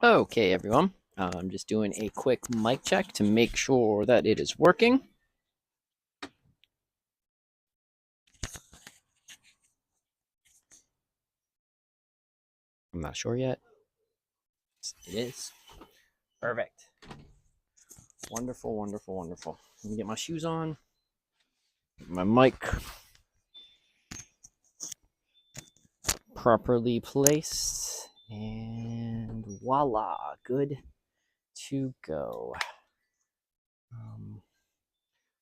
Okay, everyone. I'm just doing a quick mic check to make sure that it is working. I'm not sure yet. It is. Perfect. Wonderful, wonderful, wonderful. Let me get my shoes on. My mic properly placed. And voila, good to go.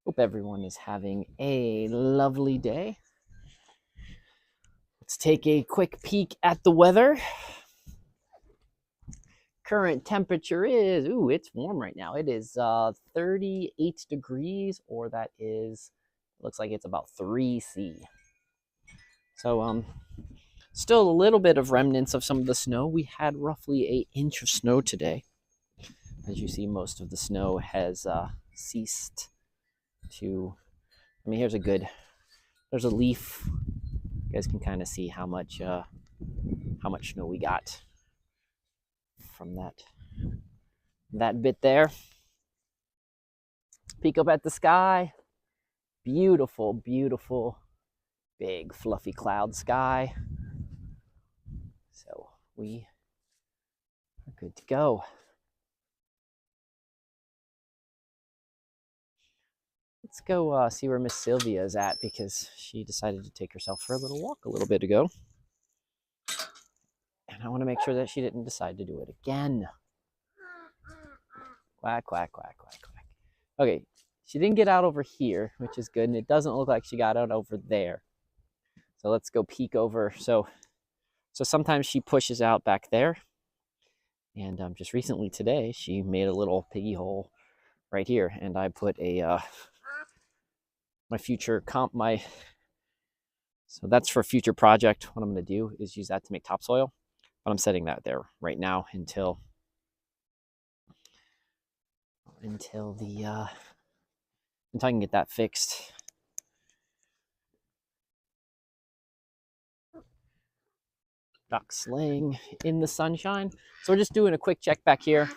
Hope everyone is having a lovely day. Let's take a quick peek at the weather. Current temperature is, it's warm right now. It is 38 degrees, or that is, looks like it's about 3°C. So, still a little bit of remnants of some of the snow. We had roughly 1 inch of snow today. As you see, most of the snow has ceased to, here's there's a leaf. You guys can kind of see how much snow we got from that bit there. Peek up at the sky. Beautiful, beautiful, big fluffy cloud sky. So we are good to go. Let's go see where Miss Sylvia is at, because she decided to take herself for a little walk a little bit ago. And I want to make sure that she didn't decide to do it again. Quack, quack, quack, quack, quack. Okay, she didn't get out over here, which is good. And it doesn't look like she got out over there. So let's go peek over. So sometimes she pushes out back there. And just recently today, she made a little piggy hole right here. And I put a so that's for a future project. What I'm going to do is use that to make topsoil. But I'm setting that there right now until I can get that fixed. Ducks laying in the sunshine. So we're just doing a quick check back here.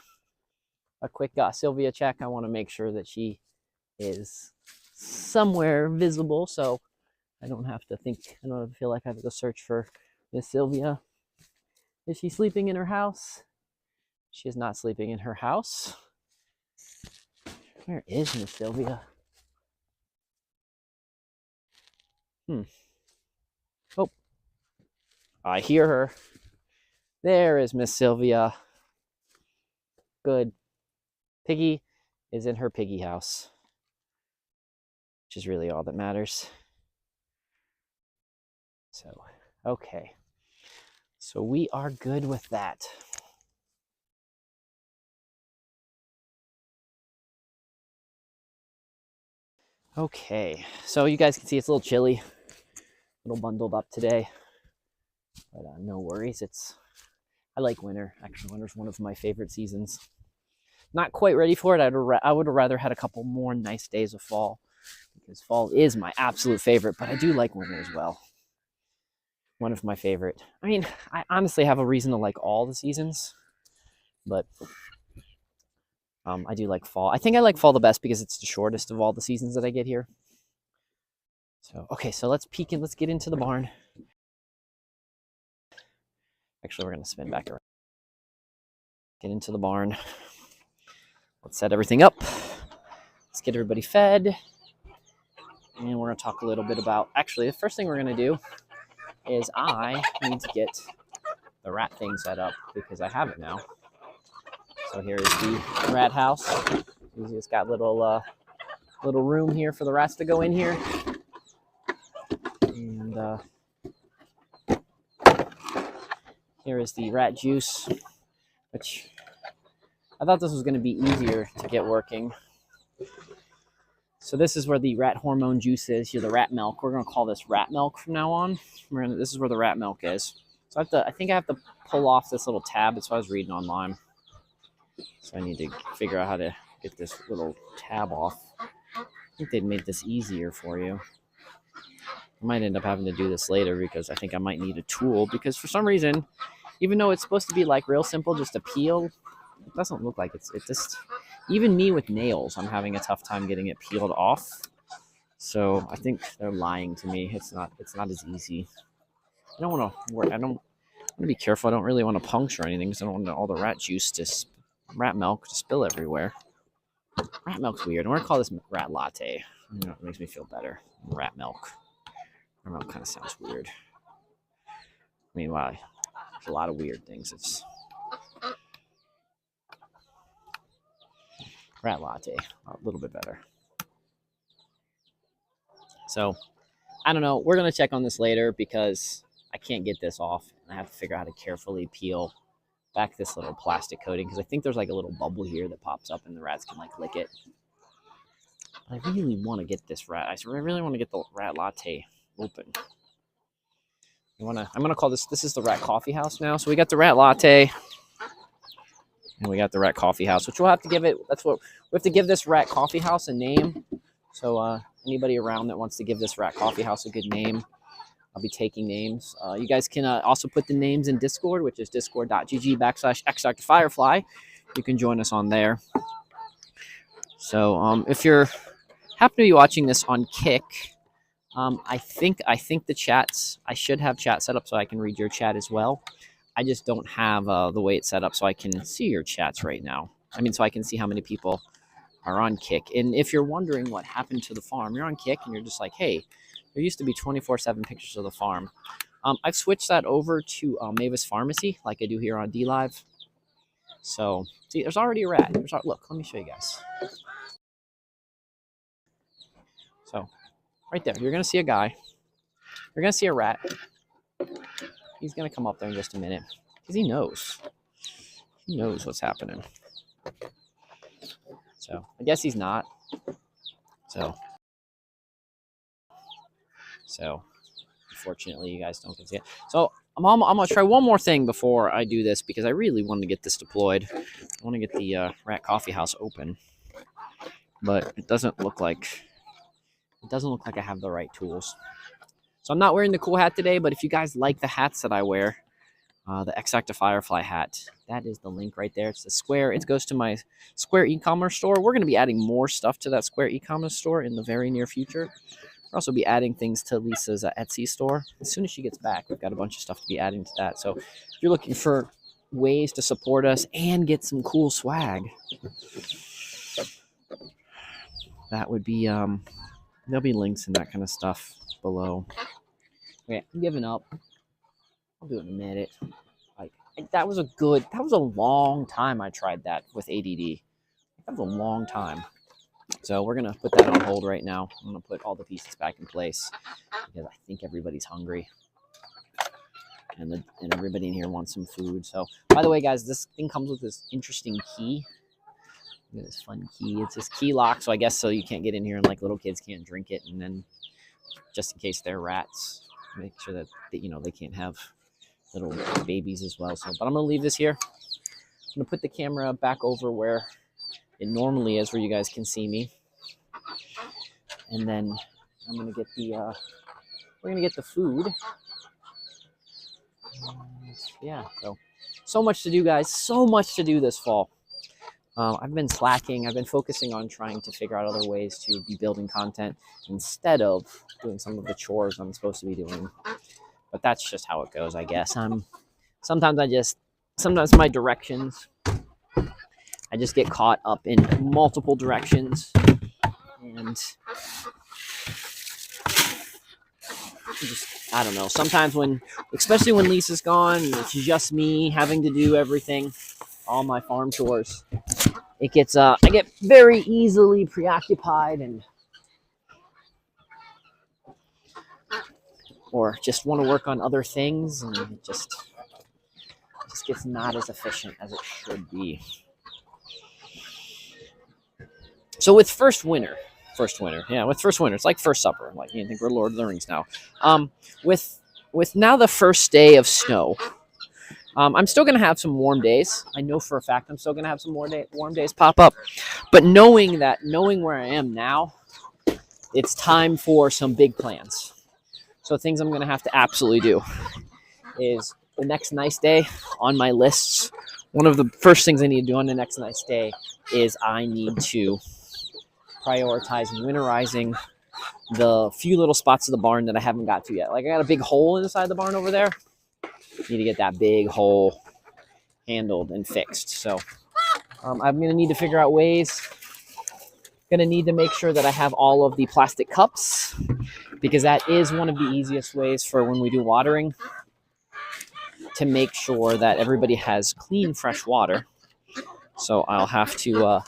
A quick Sylvia check. I want to make sure that she is somewhere visible, so I don't have to feel like I have to go search for Miss Sylvia. Is she sleeping in her house? She is not sleeping in her house. Where is Miss Sylvia? Oh, I hear her. There is Miss Sylvia. Good. Piggy is in her piggy house, which is really all that matters. So, okay. So we are good with that. Okay, so you guys can see it's a little chilly, a little bundled up today, but no worries. I like winter. Actually, winter's one of my favorite seasons. Not quite ready for it. I would have rather had a couple more nice days of fall, because fall is my absolute favorite, but I do like winter as well. One of my favorite. I honestly have a reason to like all the seasons, but I do like fall. I think I like fall the best because it's the shortest of all the seasons that I get here. So, okay, so let's peek in. Let's get into the barn. Actually, we're going to spin back around. Get into the barn. Let's set everything up. Let's get everybody fed. And we're going to talk a little bit about... Actually, the first thing we're going to do is I need to get the rat thing set up, because I have it now. So here is the rat house. It's got little room here for the rats to go in here. And here is the rat juice, which I thought this was going to be easier to get working. So this is where the rat hormone juice is. Here, the rat milk. We're going to call this rat milk from now on. This is where the rat milk is. So I think I have to pull off this little tab. That's what I was reading online. So I need to figure out how to get this little tab off. I think they'd made this easier for you. I might end up having to do this later, because I think I might need a tool, because for some reason Even though it's supposed to be like real simple, just a peel, it doesn't look like it just, even me with nails, I'm having a tough time getting it peeled off. So I think they're lying to me. It's not as easy. I don't want to work. I want to be careful. I don't really want to puncture anything because I don't want all the rat juice rat milk to spill everywhere. Rat milk's weird. I'm going to call this rat latte. You know, it makes me feel better. Rat milk. Rat milk kind of sounds weird. I mean, wow, there's a lot of weird things. It's rat latte, a little bit better. So, I don't know. We're going to check on this later because I can't get this off. I have to figure out how to carefully peel back this little plastic coating because I think there's like a little bubble here that pops up and the rats can like lick it. But I really want to get this I really want to get the rat latte open. I'm gonna call this is the rat coffee house now. So we got the rat latte and we got the rat coffee house, which we'll have to give it. That's what we have to give this rat coffee house a name. So anybody around that wants to give this rat coffee house a good name, I'll be taking names. You guys can also put the names in Discord, which is discord.gg/xdrfirefly. You can join us on there. So if you're happen to be watching this on Kick, I think the chats, I should have chat set up so I can read your chat as well. I just don't have the way it's set up so I can see your chats right now. I mean, so I can see how many people are on Kick. And if you're wondering what happened to the farm, you're on Kick and you're just like, hey, there used to be 24/7 pictures of the farm. I've switched that over to Mavis Pharmacy like I do here on DLive. So, see, there's already a rat. Look, let me show you guys. So, right there, you're going to see a guy. You're going to see a rat. He's going to come up there in just a minute because he knows. He knows what's happening. So, I guess he's not. So, unfortunately, you guys don't get to see it. So, I'm going to try one more thing before I do this because I really want to get this deployed. I want to get the rat coffee house open. But it doesn't look like I have the right tools. So I'm not wearing the cool hat today, but if you guys like the hats that I wear, the X-Acto Firefly hat, that is the link right there. It's the Square. It goes to my Square e-commerce store. We're going to be adding more stuff to that Square e-commerce store in the very near future. We'll also be adding things to Lisa's Etsy store. As soon as she gets back, we've got a bunch of stuff to be adding to that. So if you're looking for ways to support us and get some cool swag, that would be, there'll be links and that kind of stuff below. Okay, I'm giving up. I'll do it in a minute. That was a long time I tried that with ADD. That was a long time. So we're going to put that on hold right now. I'm going to put all the pieces back in place because I think everybody's hungry. And everybody in here wants some food. So, by the way, guys, this thing comes with this interesting key. Look at this fun key. It's this key lock, so I guess so you can't get in here and like little kids can't drink it. And then just in case they're rats, make sure that they can't have little babies as well. So, but I'm going to leave this here. I'm going to put the camera back over where it normally is, where you guys can see me. And then I'm going to get we're going to get the food. Yeah, so much to do, guys. So much to do this fall. I've been slacking. I've been focusing on trying to figure out other ways to be building content instead of doing some of the chores I'm supposed to be doing. But that's just how it goes, I guess. Sometimes my directions, I just get caught up in multiple directions. And I don't know. Sometimes especially when Lisa's gone, it's just me having to do everything, all my farm chores. It gets, I get very easily preoccupied or just want to work on other things, and it just gets not as efficient as it should be. So with first winter, it's like first supper. Like, you think we're Lord of the Rings now. With now the first day of snow, I'm still going to have some warm days. I know for a fact I'm still going to have some more warm days pop up. But knowing where I am now, it's time for some big plans. So things I'm going to have to absolutely do is the next nice day on my lists, one of the first things I need to do on the next nice day is I need to prioritize winterizing the few little spots of the barn that I haven't got to yet. Like I got a big hole inside the barn over there. Need to get that big hole handled and fixed. So I'm going to need to figure out ways. Going to need to make sure that I have all of the plastic cups, because that is one of the easiest ways for when we do watering to make sure that everybody has clean, fresh water. So I'll have to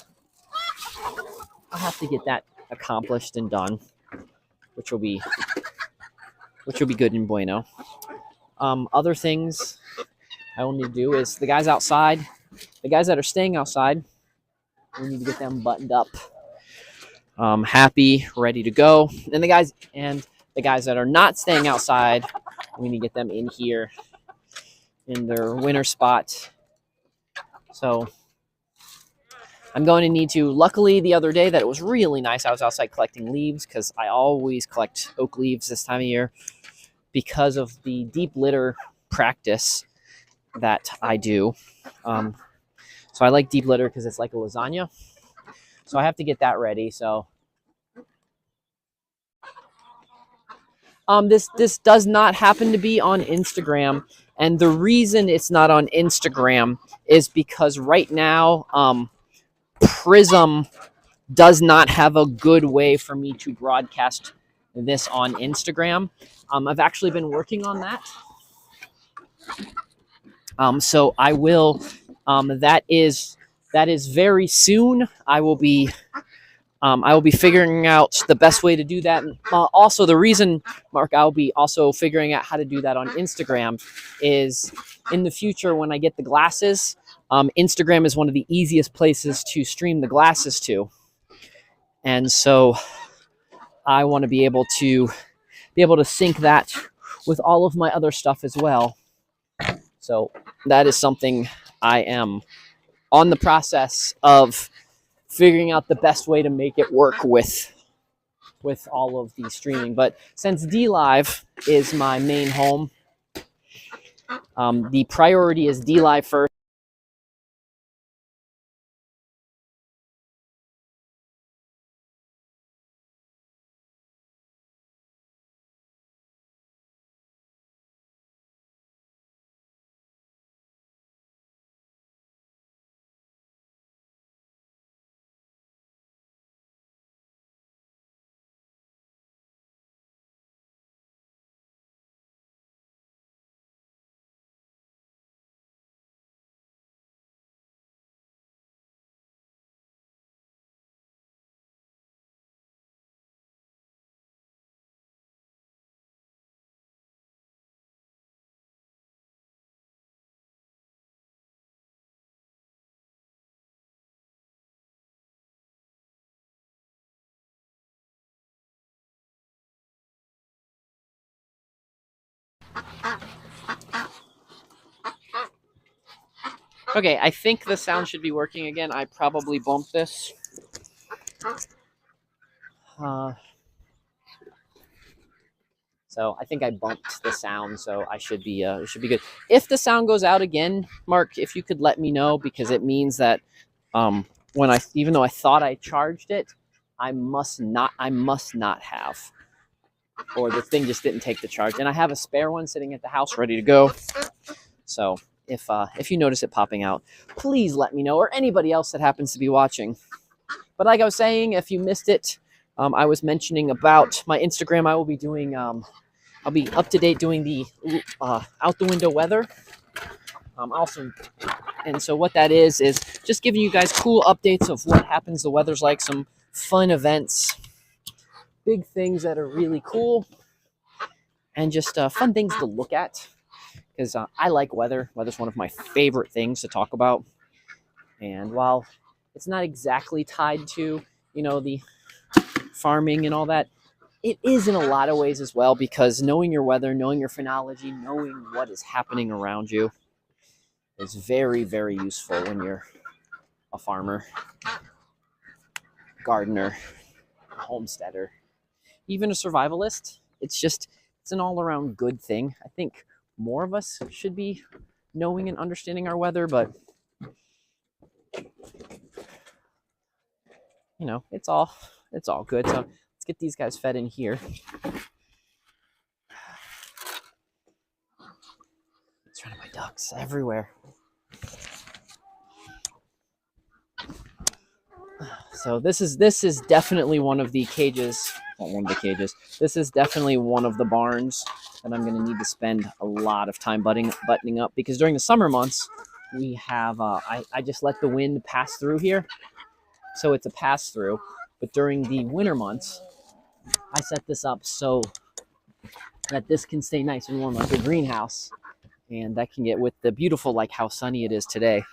get that accomplished and done, which will be good and bueno. Other things I will need to do is the guys outside, the guys that are staying outside, we need to get them buttoned up, happy, ready to go. And the guys that are not staying outside, we need to get them in here in their winter spot. So I'm going to need to, luckily the other day that it was really nice, I was outside collecting leaves, because I always collect oak leaves this time of year because of the deep litter practice that I do. So I like deep litter because it's like a lasagna. So I have to get that ready. So this does not happen to be on Instagram. And the reason it's not on Instagram is because right now, Prism does not have a good way for me to broadcast this on Instagram. I've actually been working on that. So I will, that is very soon. I will be figuring out the best way to do that. And, also, the reason, Mark, I'll be also figuring out how to do that on Instagram is in the future when I get the glasses, Instagram is one of the easiest places to stream the glasses to. And so I want to be able to sync that with all of my other stuff as well. So that is something I am on the process of figuring out the best way to make it work with all of the streaming. But since DLive is my main home, the priority is DLive first. Okay, I think the sound should be working again. I probably bumped this. So I think I bumped the sound, so it should be good. If the sound goes out again, Mark, if you could let me know, because it means that even though I thought I charged it, I must not have, or the thing just didn't take the charge. And I have a spare one sitting at the house ready to go. So if you notice it popping out, please let me know, or anybody else that happens to be watching. But like I was saying, if you missed it, I was mentioning about my Instagram. I will be doing, I'll be up to date doing the out the window weather. Also, and so what that is just giving you guys cool updates of what happens, the weather's like, some fun events, big things that are really cool, and just fun things to look at. Because I like weather. Weather's one of my favorite things to talk about. And while it's not exactly tied to, the farming and all that, it is in a lot of ways as well, because knowing your weather, knowing your phenology, knowing what is happening around you is very, very useful when you're a farmer, gardener, homesteader, even a survivalist. It's an all-around good thing. I think more of us should be knowing and understanding our weather, but you know, it's all good. So let's get these guys fed in here. Surrounded by ducks everywhere. So this is definitely one of the cages. Well, one of the cages. This is definitely one of the barns that I'm going to need to spend a lot of time buttoning up, because during the summer months we have I just let the wind pass through here, so it's a pass through. But during the winter months, I set this up so that this can stay nice and warm like a greenhouse, and that can get, with the beautiful, like how sunny it is today.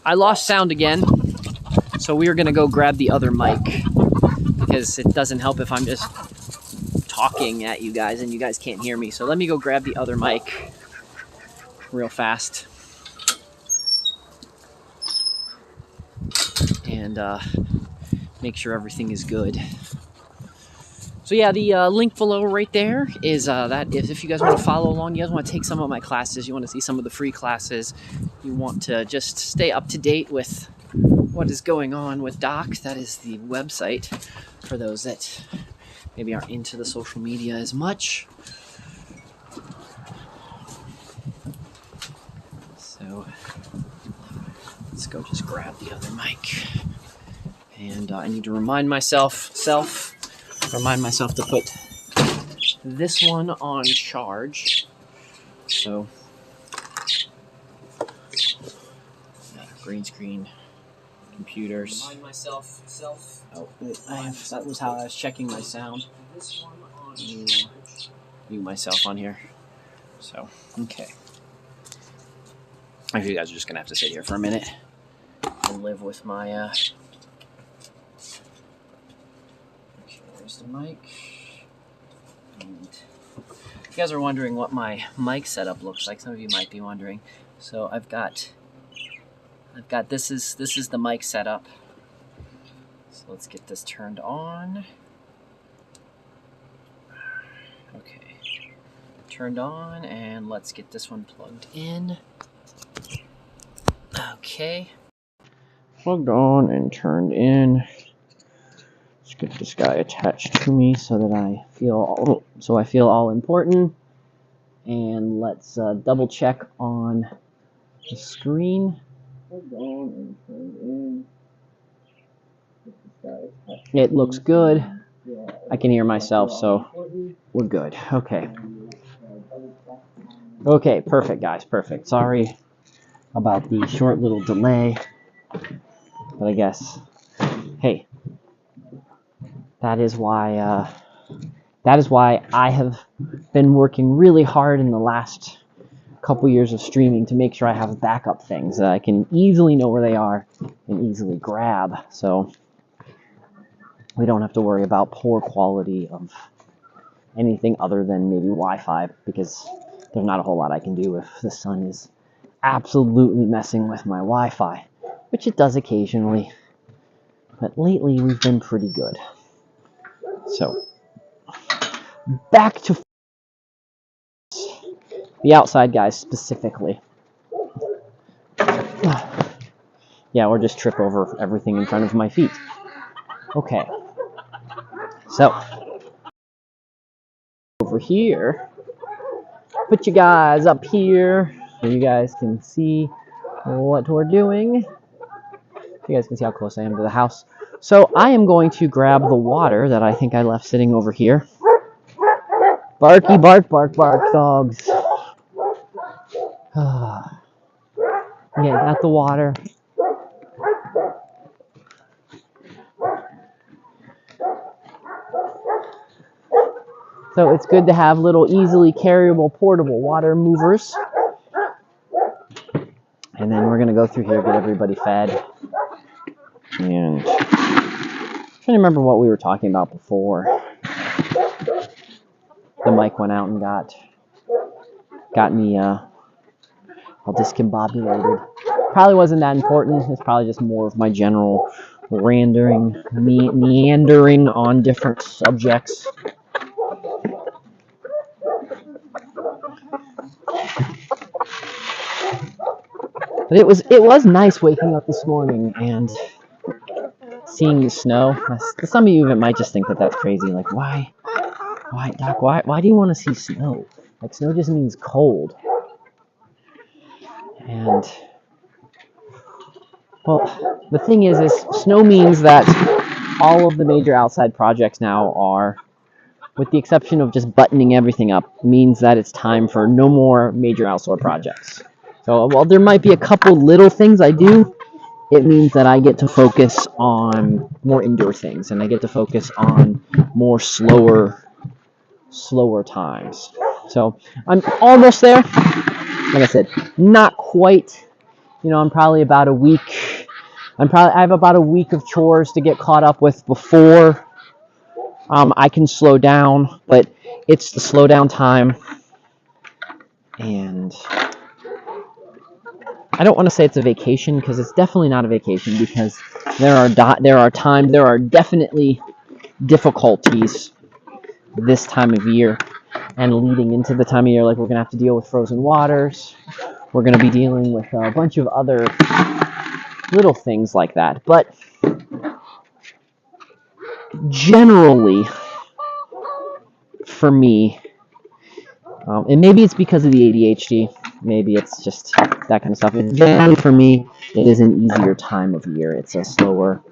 I lost sound again, so we are going to go grab the other mic, because it doesn't help if I'm just talking at you guys and you guys can't hear me. So let me go grab the other mic real fast and make sure everything is good. So yeah, the link below right there is that if you guys want to follow along, you guys want to take some of my classes, you want to see some of the free classes, you want to just stay up to date with what is going on with Doc, that is the website for those that maybe aren't into the social media as much. So let's go just grab the other mic. And I need to remind myself to put this one on charge. So green screen, computers. Remind myself. Oh, wait, that was how I was checking my sound. Mute myself on here. So, okay. I think you guys are just gonna have to sit here for a minute and live with my okay, there's the mic. And if you guys are wondering what my mic setup looks like, some of you might be wondering. So I've got this is the mic setup. So let's get this turned on. Okay. Turned on, and let's get this one plugged in. Okay. Plugged on and turned in. Let's get this guy attached to me so that I feel all important. And let's double check on the screen. Plugged on and turned in. It looks good. I can hear myself, so we're good. Okay. Okay, perfect, guys. Perfect. Sorry about the short little delay, but I guess, hey, that is why I have been working really hard in the last couple years of streaming to make sure I have backup things that I can easily know where they are and easily grab, so we don't have to worry about poor quality of anything other than maybe Wi-Fi, because there's not a whole lot I can do if the sun is absolutely messing with my Wi-Fi, which it does occasionally, but lately we've been pretty good. So, back to the outside guys specifically. Yeah, or just trip over everything in front of my feet. Okay, so over here. Put you guys up here so you guys can see what we're doing. You guys can see how close I am to the house. So I am going to grab the water that I think I left sitting over here. Barky bark, bark, bark, dogs. Yeah, got the water. So it's good to have little easily carryable portable water movers. And then we're going to go through here, get everybody fed. And I'm trying to remember what we were talking about before. The mic went out and got me all discombobulated. Probably wasn't that important. It's probably just more of my general meandering on different subjects. But it was nice waking up this morning and seeing the snow. Some of you might just think that that's crazy. Like, why, Doc? Why do you want to see snow? Like, snow just means cold. And well, the thing is snow means that all of the major outside projects now are, with the exception of just buttoning everything up, means that it's time for no more major outdoor projects. So while there might be a couple little things I do, it means that I get to focus on more indoor things, and I get to focus on more slower times. So I'm almost there. Like I said, not quite. You know, I'm probably about a week. I have about a week of chores to get caught up with before I can slow down, but it's the slow down time. And I don't want to say it's a vacation, because it's definitely not a vacation, because there are definitely difficulties this time of year and leading into the time of year. Like, we're going to have to deal with frozen waters. We're going to be dealing with a bunch of other little things like that. But generally, for me, and maybe it's because of the ADHD, maybe it's just that kind of stuff. And generally, for me, it is an easier time of year. It's a slower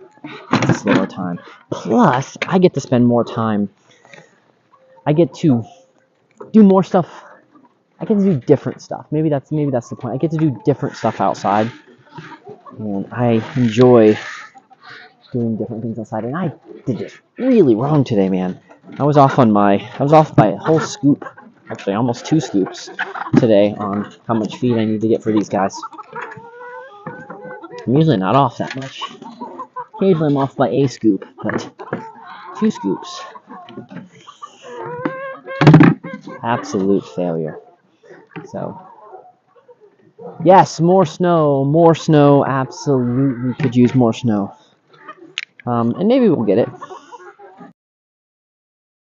time. Plus, I get to spend more time. I get to do more stuff. I get to do different stuff. Maybe that's the point. I get to do different stuff outside, and I enjoy doing different things outside. And I did this really wrong today, man. I was off by a whole scoop, actually almost 2 scoops today, on how much feed I need to get for these guys. I'm usually not off that much. Occasionally I'm off by a scoop, but 2 scoops. Absolute failure. So, yes, more snow, absolutely could use more snow. And maybe we'll get it. I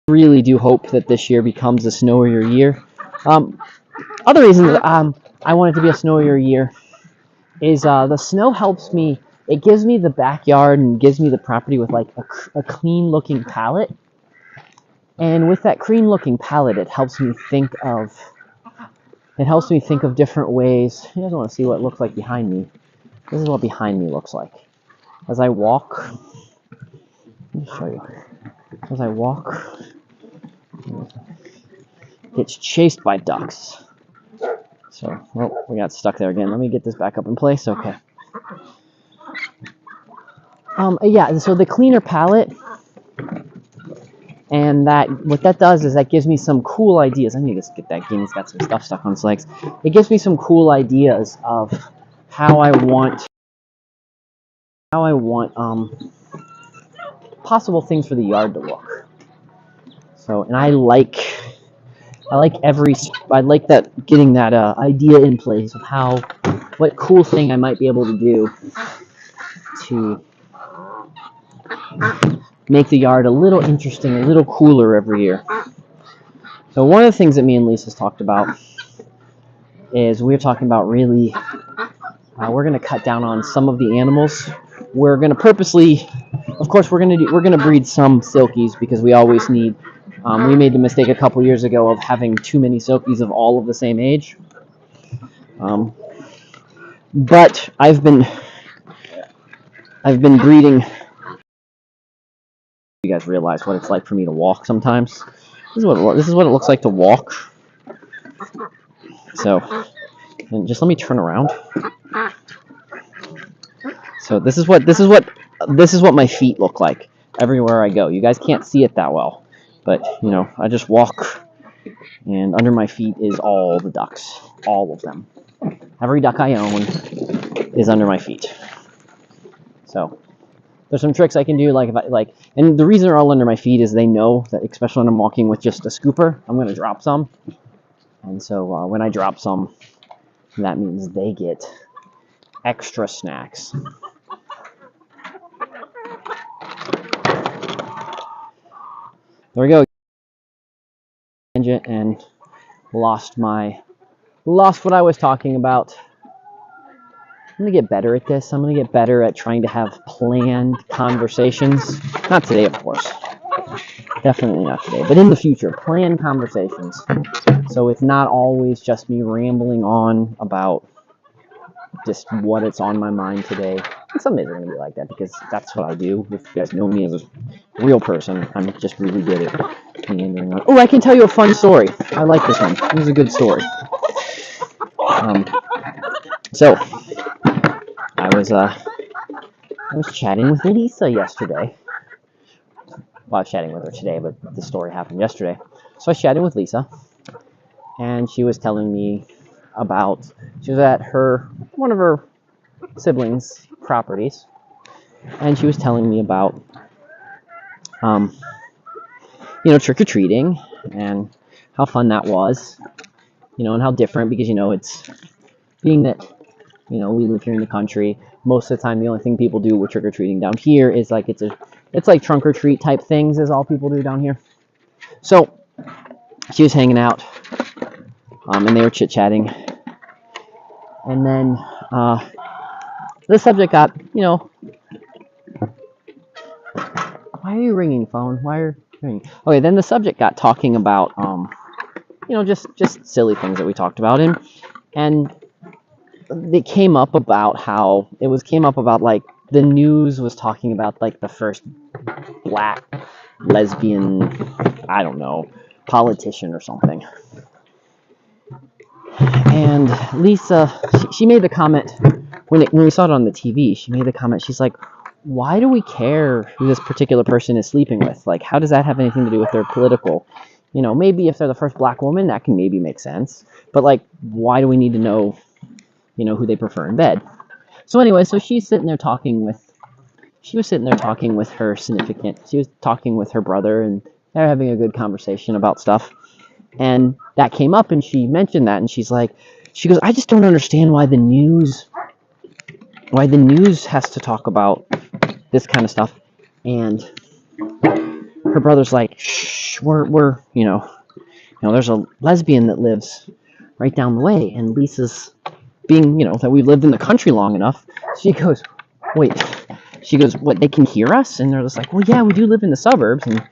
really do hope that this year becomes a snowier year. Other reasons I want it to be a snowier year is the snow helps me. It gives me the backyard and gives me the property with like a clean looking palette. And with that clean looking palette, it helps me think of different ways. You guys want to see what it looks like behind me? This is what behind me looks like. As I walk, let me show you. As I walk, gets chased by ducks. So, well, we got stuck there again. Let me get this back up in place. Okay. Yeah, so the cleaner palette, and what that does is that gives me some cool ideas. I need to just get that game. It's got some stuff stuck on its legs. It gives me some cool ideas of how I want possible things for the yard to look. So, and I like that, getting that idea in place of what cool thing I might be able to do to make the yard a little interesting, a little cooler every year. So one of the things that me and Lisa's talked about is we're talking about really, we're going to cut down on some of the animals. We're going to purposely, of course, we're going to breed some silkies, because we always need We made the mistake a couple years ago of having too many silkies of all of the same age. But I've been breeding. You guys realize what it's like for me to walk sometimes. This is what it looks like to walk. So, and just let me turn around. So this is what my feet look like everywhere I go. You guys can't see it that well, but you know, I just walk, and under my feet is all the ducks, all of them. Every duck I own is under my feet. So there's some tricks I can do, and the reason they're all under my feet is they know that, especially when I'm walking with just a scooper, I'm going to drop some. And so when I drop some, that means they get extra snacks. There we go. And lost what I was talking about. I'm going to get better at this. I'm going to get better at trying to have planned conversations. Not today, of course. Definitely not today. But in the future, planned conversations. So it's not always just me rambling on about just what it's on my mind today. And some days are going to be like that because that's what I do. If you guys know me as a real person, I'm just really good at meandering on. Oh, I can tell you a fun story. I like this one. This is a good story. So I was chatting with Lisa yesterday. Well, I was chatting with her today, but the story happened yesterday. So I was chatting with Lisa, and she was telling me about, she was at one of her siblings' properties, and she was telling me about, trick-or-treating, and how fun that was, and how different, because, it's, being that, we live here in the country, most of the time the only thing people do with trick-or-treating down here is like, it's like trunk-or-treat type things is all people do down here. So she was hanging out, and they were chit-chatting, and then the subject got, why are you ringing, phone? Why are you ringing? Okay, then the subject got talking about, just silly things that we talked about, and it came up about like the news was talking about like the first black lesbian, I don't know, politician or something. And Lisa, she made the comment when we saw it on the TV. She made the comment. She's like, "Why do we care who this particular person is sleeping with? Like, how does that have anything to do with their political? Maybe if they're the first black woman, that can maybe make sense. But like, why do we need to know, who they prefer in bed?" So anyway, so she was sitting there talking with her significant. She was talking with her brother, and they're having a good conversation about stuff. And that came up, and she mentioned that, and she goes, "I just don't understand why the news has to talk about this kind of stuff." And her brother's like, "Shh, we're there's a lesbian that lives right down the way." And Lisa's being, that we've lived in the country long enough, she goes, "Wait," she goes, "What, they can hear us?" And they're just like, "Well, yeah, we do live in the suburbs." And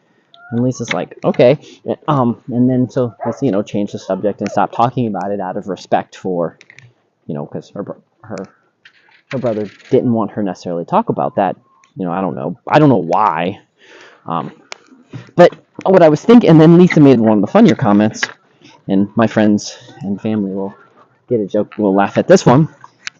Lisa's like, "Okay." And then so let's, change the subject and stop talking about it out of respect for, because her brother didn't want her necessarily to talk about that. I don't know why. But what I was thinking, and then Lisa made one of the funnier comments, and my friends and family will get a joke, will laugh at this one,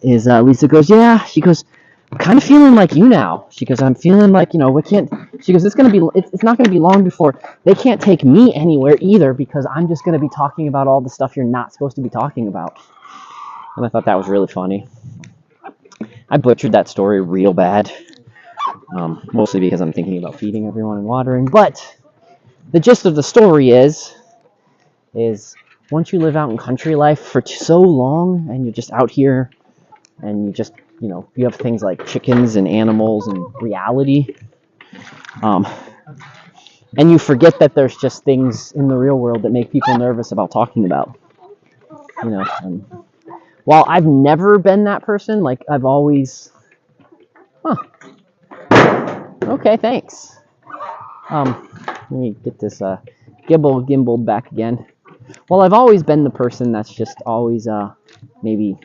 is Lisa goes, "Yeah," she goes, "I'm kind of feeling like you now." She goes, "I'm feeling like, we can't," she goes, it's not going to be long before they can't take me anywhere either, because I'm just going to be talking about all the stuff you're not supposed to be talking about. And I thought that was really funny. I butchered that story real bad, mostly because I'm thinking about feeding everyone and watering. But the gist of the story is once you live out in country life for so long, and you're just out here, and you just, you have things like chickens and animals and reality, and you forget that there's just things in the real world that make people nervous about talking about. And while I've never been that person, like I've always, okay, thanks. Let me get this gimbaled back again. Well, I've always been the person that's just always maybe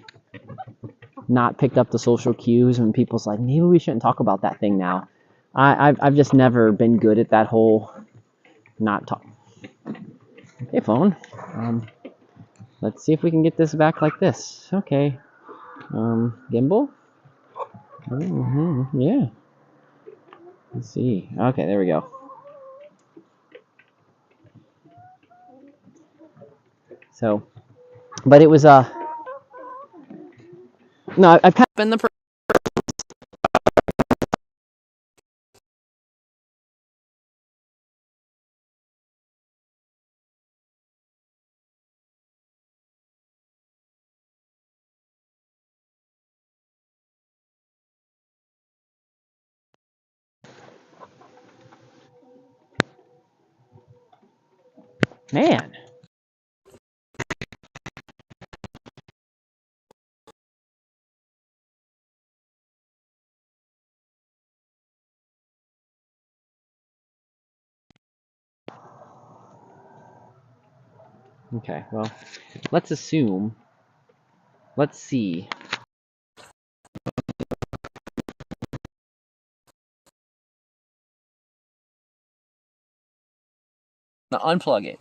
not picked up the social cues when people's like, maybe we shouldn't talk about that thing now. I've just never been good at that whole not talk. Hey, phone. Let's see if we can get this back like this. Okay. Gimbal. Yeah. Let's see. Okay, there we go. So, but it was no, I've kind of been the man. Okay, well, let's assume. Let's see. Now unplug it.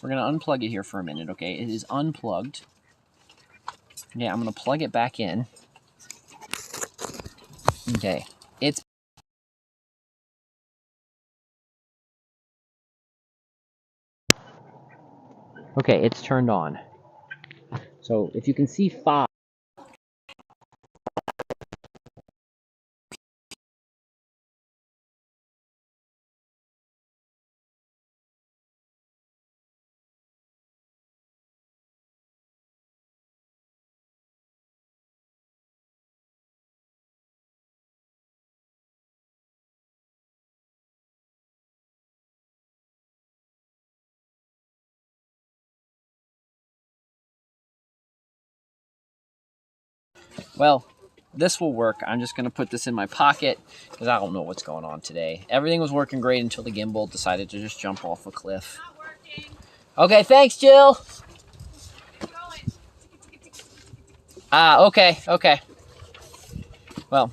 We're gonna unplug it here for a minute, okay? It is unplugged. Yeah, I'm gonna plug it back in. Okay, it's okay. It's turned on. So if you can see 5. Well, this will work. I'm just gonna put this in my pocket because I don't know what's going on today. Everything was working great until the gimbal decided to just jump off a cliff. Okay, thanks, Jill. Okay. Well,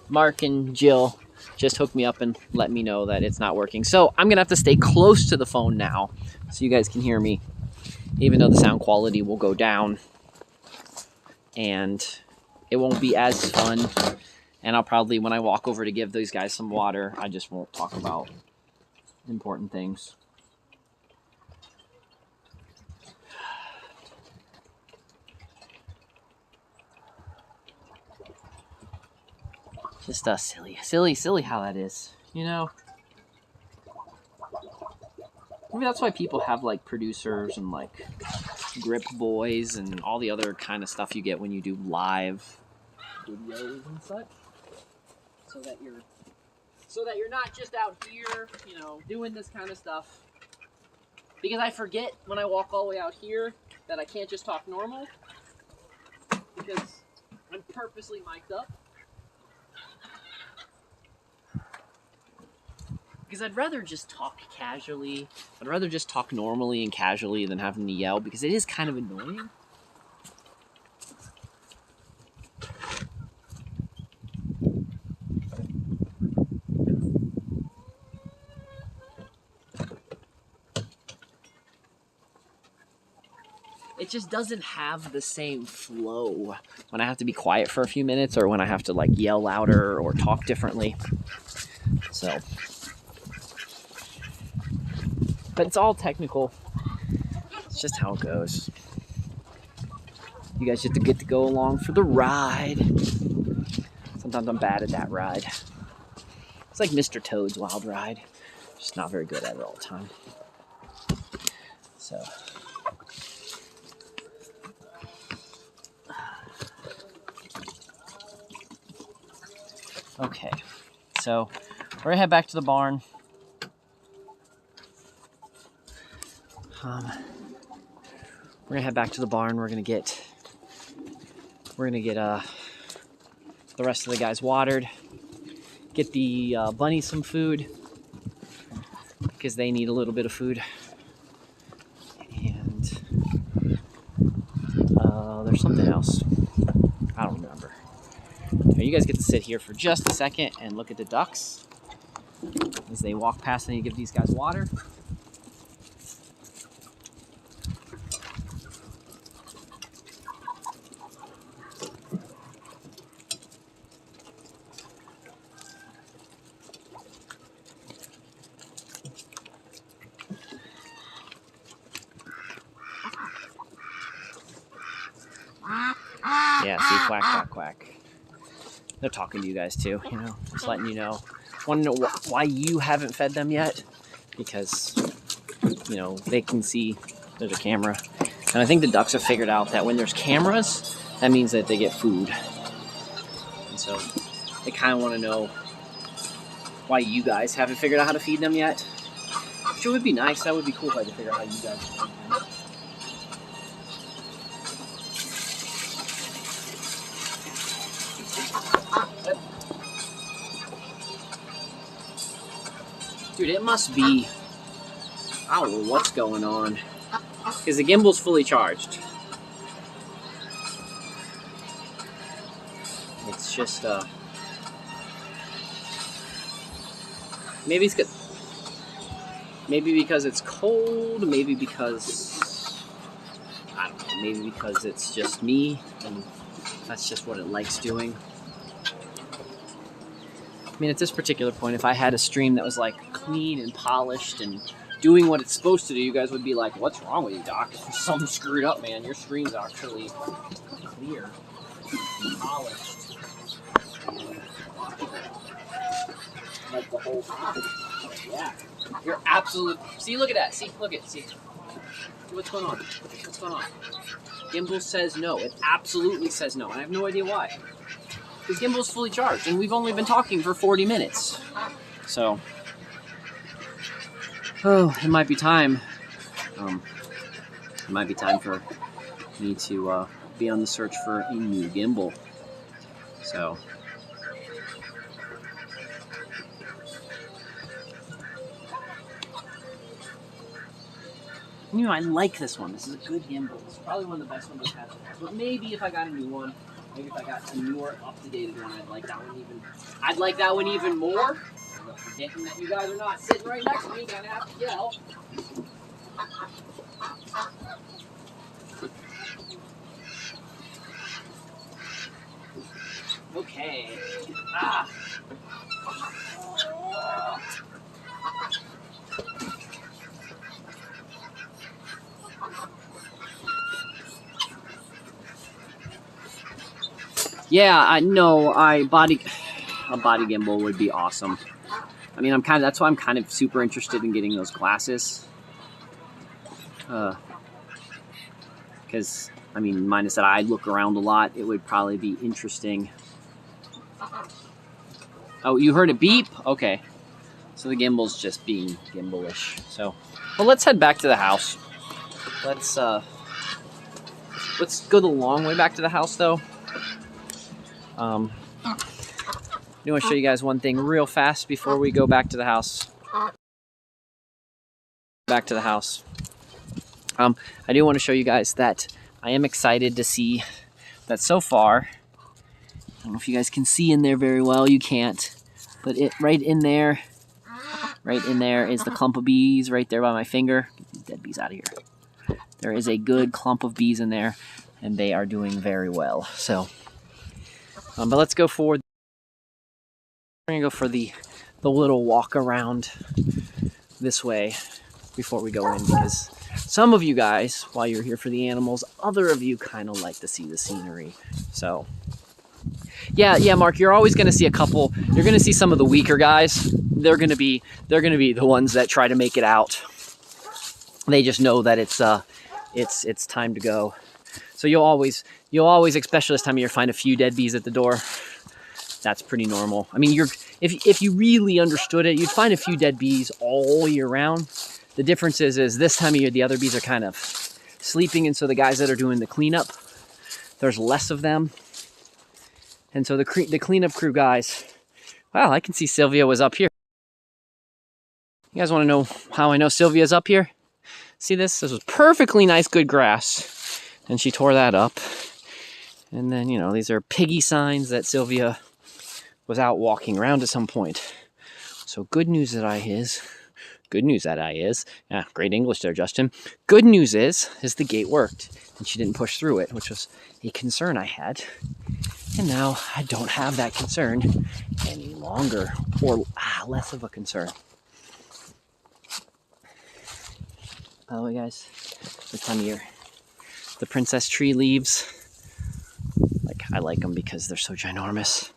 Mark and Jill just hooked me up and let me know that it's not working. So I'm gonna have to stay close to the phone now so you guys can hear me, even though the sound quality will go down and it won't be as fun. And I'll probably, when I walk over to give these guys some water, I just won't talk about important things. Just silly how that is, you know? Maybe that's why people have like producers and like grip boys and all the other kind of stuff you get when you do live videos and such. So that you're not just out here, you know, doing this kind of stuff. Because I forget when I walk all the way out here that I can't just talk normal because I'm purposely mic'd up. Because I'd rather just talk casually. I'd rather just talk normally and casually than having to yell because it is kind of annoying. It just doesn't have the same flow when I have to be quiet for a few minutes or when I have to like yell louder or talk differently. So, but it's all technical. It's just how it goes. You guys just get to go along for the ride. Sometimes I'm bad at that ride. It's like Mr. Toad's Wild Ride. Just not very good at it all the time. So. Okay, so we're gonna head back to the barn. We're gonna head back to the barn. We're gonna get the rest of the guys watered. Get the bunnies some food because they need a little bit of food. something else. I don't remember. Now you guys get to sit here for just a second and look at the ducks as they walk past. And you give these guys water. Yeah, see, quack, quack, quack. They're talking to you guys too, you know, just letting you know. Want to know why you haven't fed them yet? Because, you know, they can see there's a camera. And I think the ducks have figured out that when there's cameras, that means that they get food. And so they kind of want to know why you guys haven't figured out how to feed them yet. Which would be nice. That would be cool if I could figure out how you guys feed them. Dude, it must be, I don't know what's going on, because the gimbal's fully charged. It's just, maybe it's good. Maybe because it's cold, maybe because, I don't know, maybe because it's just me, and that's just what it likes doing. I mean, at this particular point, if I had a stream that was like clean and polished and doing what it's supposed to do, you guys would be like, what's wrong with you, Doc? Something screwed up, man. Your stream's actually clear and polished. Like the whole time. Yeah. You're absolutely... See, look at that. See, look at... See. What's going on? What's going on? Gimbal says no. It absolutely says no. And I have no idea why. Because Gimbal's fully charged, and we've only been talking for 40 minutes. So, oh, it might be time. It might be time for me to be on the search for a new gimbal. So, you know, I like this one. This is a good gimbal. It's probably one of the best ones I've had. But maybe if I got a new one. Maybe if I got a newer, up-to-date one, I'd like that one even. I'd like that one even more. But forgetting that you guys are not sitting right next to me, gonna have to yell. Okay. Ah. Yeah, I know. A body gimbal would be awesome. I mean, that's why I'm kind of super interested in getting those glasses. Because, I mean, minus that I look around a lot, it would probably be interesting. Oh, you heard it beep? Okay. So the gimbal's just being gimbalish. So, well, let's head back to the house. Let's go the long way back to the house, though. I want to show you guys one thing real fast before we go back to the house. I do want to show you guys that I am excited to see that so far. I don't know if you guys can see in there very well. You can't, but right in there is the clump of bees right there by my finger. Get these dead bees out of here. There is a good clump of bees in there, and they are doing very well. So. But let's go for. We're gonna go for the little walk around this way before we go in, because some of you guys, while you're here for the animals, other of you kind of like to see the scenery. So, yeah, Mark, you're always gonna see a couple. You're gonna see some of the weaker guys. They're gonna be the ones that try to make it out. They just know that it's time to go. So you'll always, especially this time of year, find a few dead bees at the door. That's pretty normal. I mean, if you really understood it, you'd find a few dead bees all year round. The difference is this time of year, the other bees are kind of sleeping, and so the guys that are doing the cleanup, there's less of them. And so the cleanup crew guys, wow, I can see Sylvia was up here. You guys want to know how I know Sylvia's up here? See this? This was perfectly nice, good grass. And she tore that up. And then, you know, these are piggy signs that Sylvia was out walking around at some point. So good news that is, yeah, great English there, Justin. Good news is the gate worked and she didn't push through it, which was a concern I had. And now I don't have that concern any longer, or less of a concern. By the way, guys, this time of year, the princess tree leaves, like, I like them because they're so ginormous.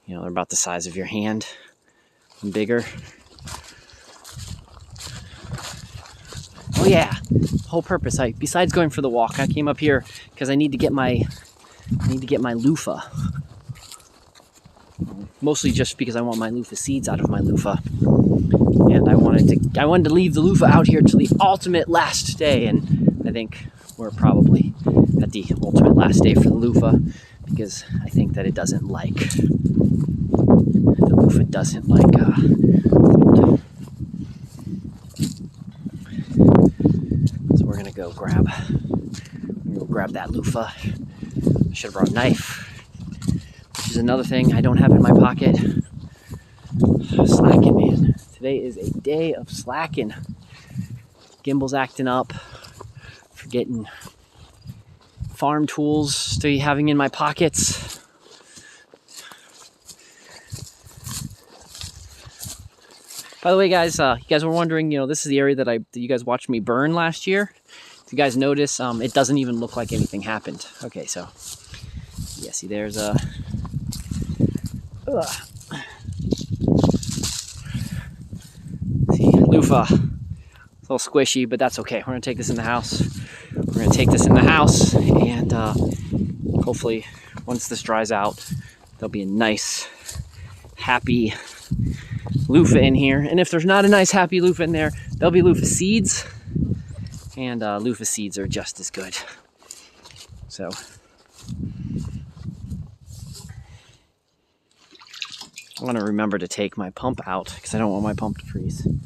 You know, they're about the size of your hand and bigger. Oh yeah, whole purpose. Besides going for the walk, I came up here because I need to get my loofah. Mostly just because I want my loofah seeds out of my loofah, and I wanted to leave the loofah out here till the ultimate last day, and I think we're probably at the ultimate last day for the loofah, because I think that the loofah doesn't like cold. So we're gonna go grab that loofah. I should have brought a knife, which is another thing I don't have in my pocket. Slacking, man. Today is a day of slacking. Gimbal's acting up, forgetting farm tools to be having in my pockets. By the way, guys, you guys were wondering, you know, this is the area that you guys watched me burn last year. If you guys notice, it doesn't even look like anything happened. Okay, so yeah, see, there's a see, loofah. It's a little squishy, but that's okay. We're gonna take this in the house. And hopefully, once this dries out, there'll be a nice, happy loofah in here. And if there's not a nice, happy loofah in there, there'll be loofah seeds. And loofah seeds are just as good. So I want to remember to take my pump out because I don't want my pump to freeze. I'm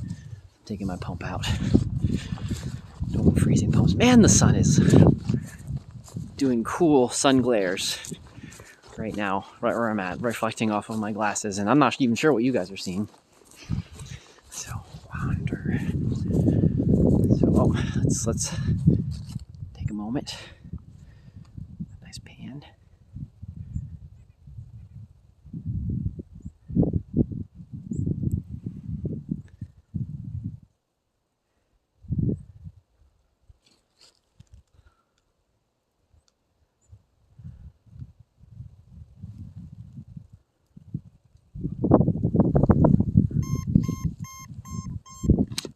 taking my pump out. Don't want freezing pumps. Man, the sun is doing cool sun glares right now, right where I'm at, reflecting off of my glasses, and I'm not even sure what you guys are seeing. So wander. So let's take a moment. Nice pan.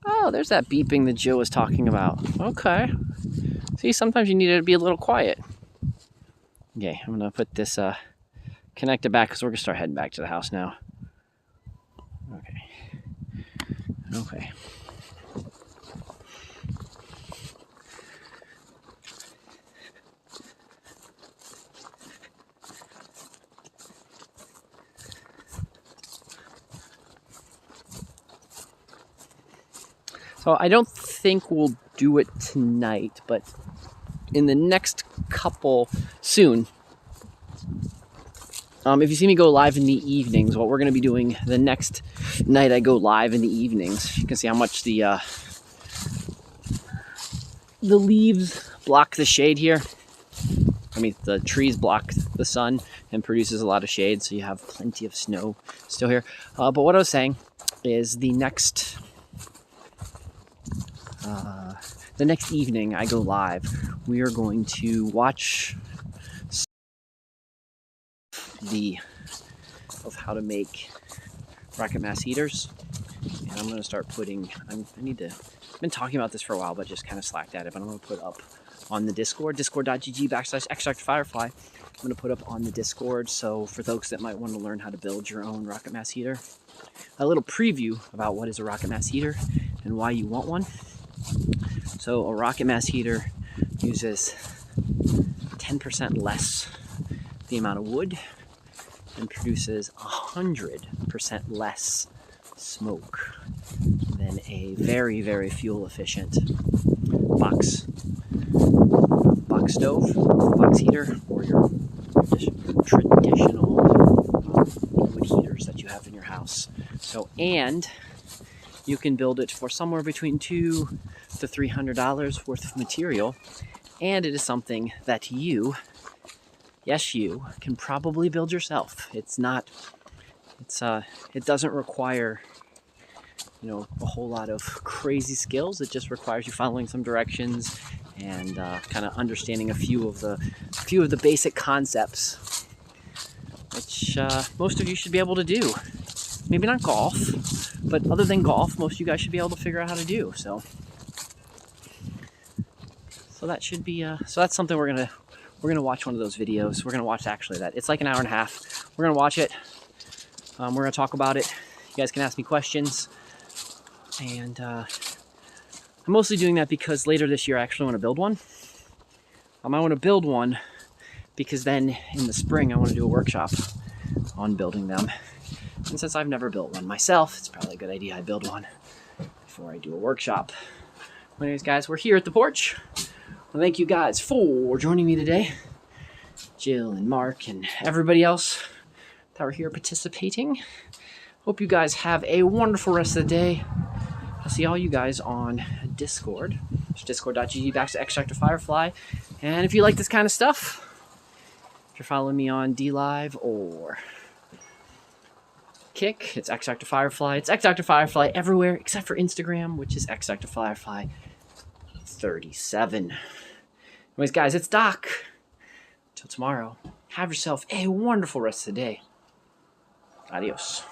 Oh, there's that beeping that Jill was talking about. Okay. See, sometimes you need it to be a little quiet. Okay, I'm gonna put this connector back because we're gonna start heading back to the house now. Okay. So I don't think we'll do it tonight, but in the next couple soon. If you see me go live in the evenings, what we're going to be doing the next night I go live in the evenings, you can see how much the leaves block the shade here. I mean, the trees block the sun and produces a lot of shade, so you have plenty of snow still here. But what I was saying is the next evening I go live, we are going to watch of how to make rocket mass heaters, and I'm going to start putting. I've been talking about this for a while, but just kind of slacked at it. But I'm going to put up on the Discord, discord.gg/extract firefly. I'm going to put up on the Discord, so for folks that might want to learn how to build your own rocket mass heater, a little preview about what is a rocket mass heater and why you want one. So a rocket mass heater uses 10% less the amount of wood and produces 100% less smoke than a very, very fuel efficient box stove, box heater, or your traditional wood heaters that you have in your house. So, and you can build it for somewhere between $200 to $300 worth of material, and it is something that you, yes, you can probably build yourself. It doesn't require, you know, a whole lot of crazy skills. It just requires you following some directions and kind of understanding a few of the basic concepts, which most of you should be able to do. Maybe not golf, but other than golf, most of you guys should be able to figure out how to do. So that should be so that's something we're gonna watch one of those videos. We're gonna watch actually that. It's like an hour and a half. We're gonna watch it. We're gonna talk about it. You guys can ask me questions. And I'm mostly doing that because later this year I actually want to build one. I want to build one because then in the spring I want to do a workshop on building them. And since I've never built one myself, it's probably a good idea I build one before I do a workshop. Anyways, guys, we're here at the porch. Well, thank you guys for joining me today. Jill and Mark and everybody else that were here participating. Hope you guys have a wonderful rest of the day. I'll see all you guys on Discord. It's discord.gg/extractofirefly. And if you like this kind of stuff, if you're following me on DLive or Kick, it's extractofirefly. It's extractofirefly everywhere except for Instagram, which is extractofirefly37. Anyways, guys, it's Doc. Till tomorrow, have yourself a wonderful rest of the day. Adios.